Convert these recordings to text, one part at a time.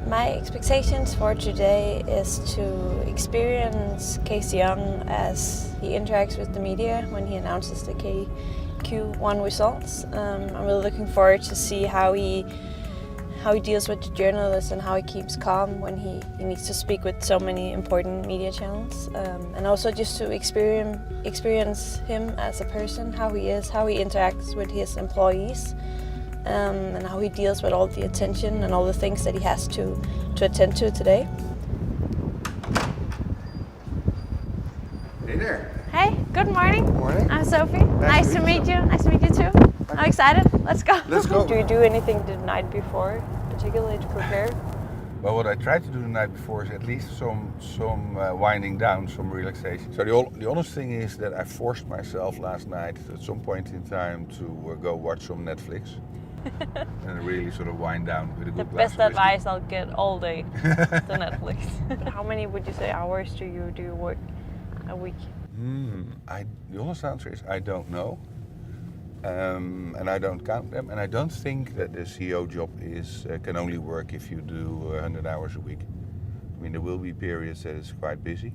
My expectations for today is to experience Cees de Jong as he interacts with the media when he announces the Q1 results. I'm really looking forward to see how he deals with the journalists and how he keeps calm when he needs to speak with so many important media channels. And also just to experience him as a person, how he is, how he interacts with his employees. And how he deals with all the attention and all the things that he has to attend to today. Hey there. Hey, good morning. Good morning. I'm Sofie. Nice to meet you. Nice to meet you too. I'm excited. Let's go. Let's go. Do you do anything the night before, particularly to prepare? Well, what I try to do the night before is at least some winding down, some relaxation. So the honest thing is that I forced myself last night at some point in time to go watch some Netflix. And really sort of wind down with a good glass of The best whiskey. advice I'll get all day, the Netflix. How many would you say hours do you work a week? The honest answer is I don't know. And I don't count them. And I don't think that the CEO job can only work if you do 100 hours a week. I mean, there will be periods that it's quite busy,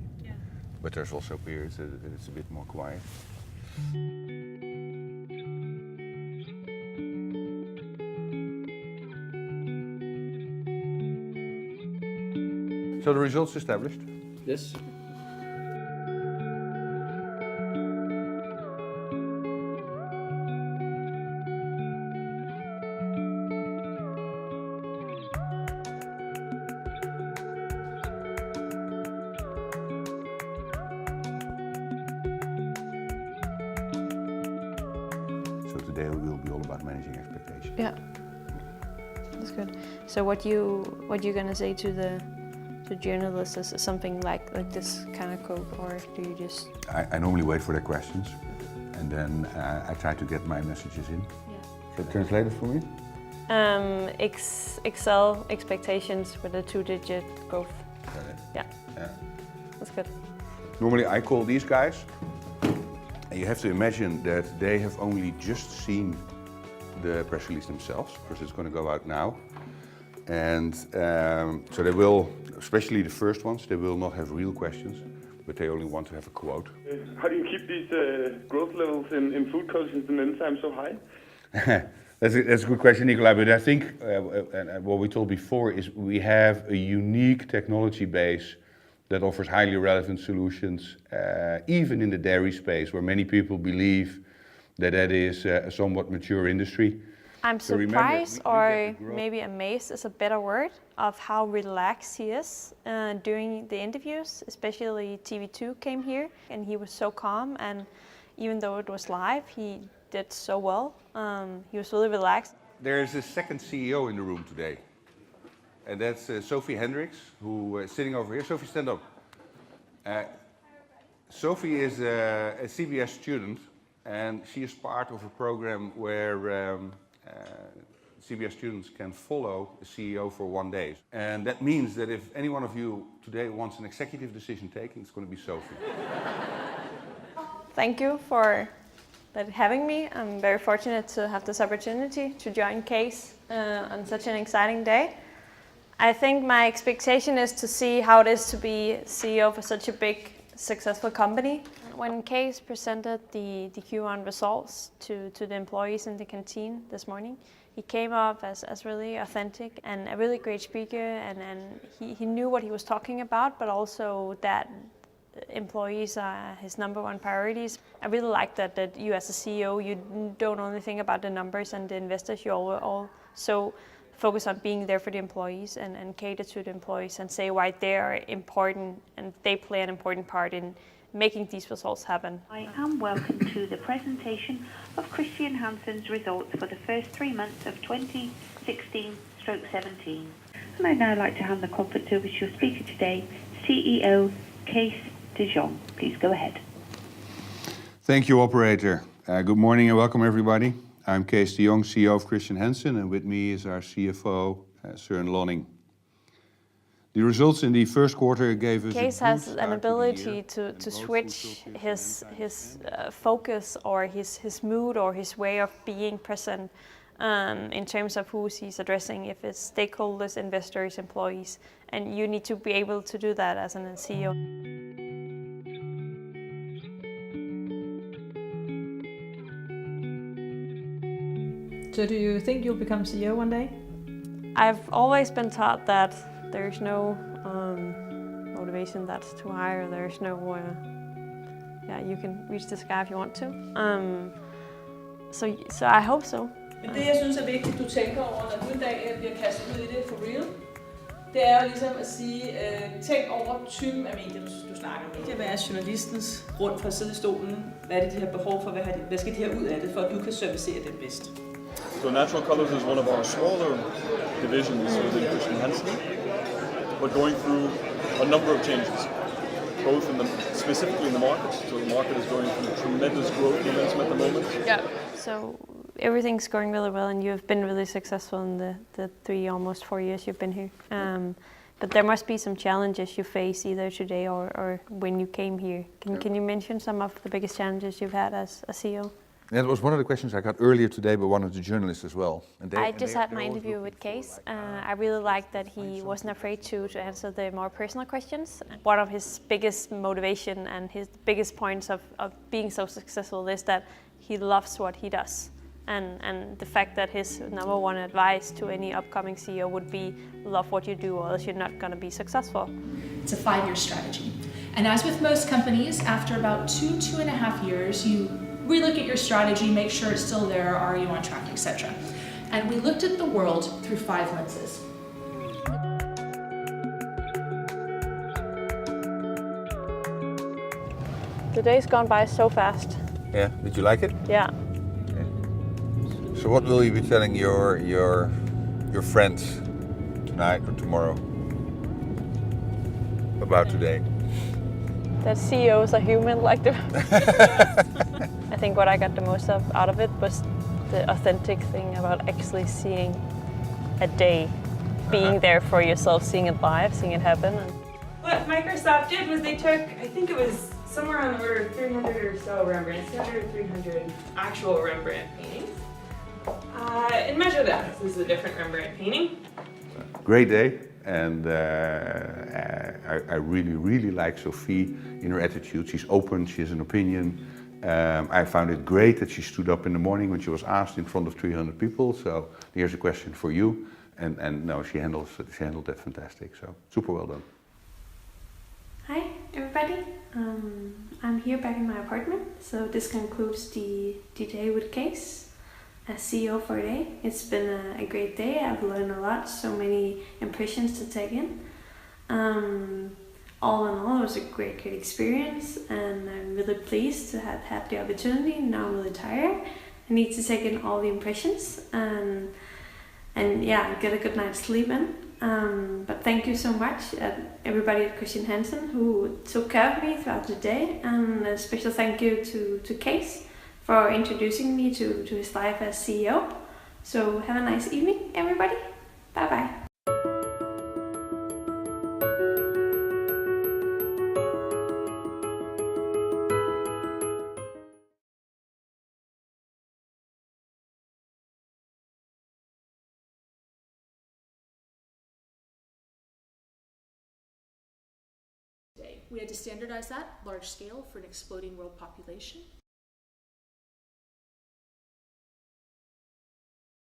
but there's also periods that it's a bit more quiet. So the results established? Yes. So today will be all about managing expectations. Yeah, that's good. So what you gonna say to the journalists is something like this kind of quote, or do you just? I normally wait for their questions, and then I try to get my messages in. Yeah. So translate it for me. Excel expectations with a 2-digit growth. Got it. Yeah, that's good. Normally I call these guys, and you have to imagine that they have only just seen the press release themselves, because it's going to go out now. And so they will, especially the first ones, they will not have real questions, but they only want to have a quote. How do you keep these growth levels in food collagens and enzymes so high? That's a good question, Nicolai, but I think and what we told before is we have a unique technology base that offers highly relevant solutions, even in the dairy space, where many people believe that is a somewhat mature industry. I'm So remember, surprised, we or get the growth. maybe amazed is a better word, of how relaxed he is during the interviews. Especially TV2 came here, and he was so calm, and even though it was live, he did so well. He was really relaxed. There's a second CEO in the room today, and that's Sofie Henriksen, who is sitting over here. Sofie, stand up. Sofie is a CBS student, and she is part of a program where CBS students can follow a CEO for 1 day. And that means that if any one of you today wants an executive decision taking, it's going to be Sofie. Thank you for having me. I'm very fortunate to have this opportunity to join Cees on such an exciting day. I think my expectation is to see how it is to be CEO for such a big, successful company. When Cees presented the Q1 results to the employees in the canteen this morning, he came off as really authentic and a really great speaker, and he knew what he was talking about, but also that employees are his number one priorities. I really like that you as a CEO, you don't only think about the numbers and the investors, you also focus on being there for the employees and cater to the employees and say why they are important and they play an important part in making these results happen. Hi, and welcome to the presentation of Christian Hansen's results for the first 3 months of 2016/17. And I'd now like to hand the conference over to your speaker today, CEO Cees de Jong. Please go ahead. Thank you, operator. Good morning and welcome, everybody. I'm Cees de Jong, CEO of Christian Hansen, and with me is our CFO, Søren Lonning. The results in the first quarter gave us Cees a good has start an to the ability year, to and both switch food his focus or his mood or his way of being present in terms of who he's addressing, if it's stakeholders, investors, employees, and you need to be able to do that as an CEO. So do you think you'll become CEO one day? I've always been taught that there's no motivation that's too high, or there's no, you can reach the sky if you want to. So I hope so. Men det, jeg synes er vigtigt, du tænker over, når du en dag bliver kastet ud i det for real, det er jo ligesom at sige, tænk over typen af medier, du snakker med. Hvad er journalistens grund for at sidde i stolen? Hvad er det, de har behov for? Hvad skal de have ud af det, for at du kan servicere det bedst? So Natural Colors is one of our smaller divisions within Christian Hansen, but going through a number of changes, both specifically in the market. So the market is going through tremendous growth momentum at the moment. Yeah. So everything's going really well, and you've been really successful in the almost 4 years you've been here. But there must be some challenges you face either today or when you came here. Can you mention some of the biggest challenges you've had as a CEO? Yeah, that was one of the questions I got earlier today by one of the journalists as well. I just had my interview with Cees. I really liked that he wasn't afraid to answer the more personal questions. One of his biggest motivation and his biggest points of being so successful is that he loves what he does. And the fact that his number one advice to any upcoming CEO would be love what you do, or else you're not going to be successful. It's a 5-year strategy. And as with most companies, after about 2.5 years, you relook at your strategy, make sure it's still there, are you on track, etc. And we looked at the world through 5 lenses. The day's gone by so fast. Yeah, did you like it? Yeah. Okay. So what will you be telling your friends tonight or tomorrow about today? That CEOs are human like the... I think what I got the most out of it was the authentic thing about actually seeing a day, being there for yourself, seeing it live, seeing it happen. What Microsoft did was they took, I think it was somewhere on the order of 300 or so Rembrandts, 200 or 300 actual Rembrandt paintings, and measure them. This is a different Rembrandt painting. Great day, and I really like Sofie in her attitude. She's open, she has an opinion. I found it great that she stood up in the morning when she was asked in front of 300 people. So here's a question for you, and no, she handled that fantastic. So super well done. Hi everybody, I'm here back in my apartment. So this concludes the day with Cees as CEO for a day. It's been a great day. I've learned a lot, so many impressions to take in. All in all, it was a great experience, and I'm really pleased to have had the opportunity. Now I'm really tired. I need to take in all the impressions and get a good night's sleep in. But thank you so much, everybody at Christian Hansen who took care of me throughout the day, and a special thank you to Cees for introducing me to his life as CEO. So have a nice evening, everybody. Bye bye. We had to standardize that large scale for an exploding world population.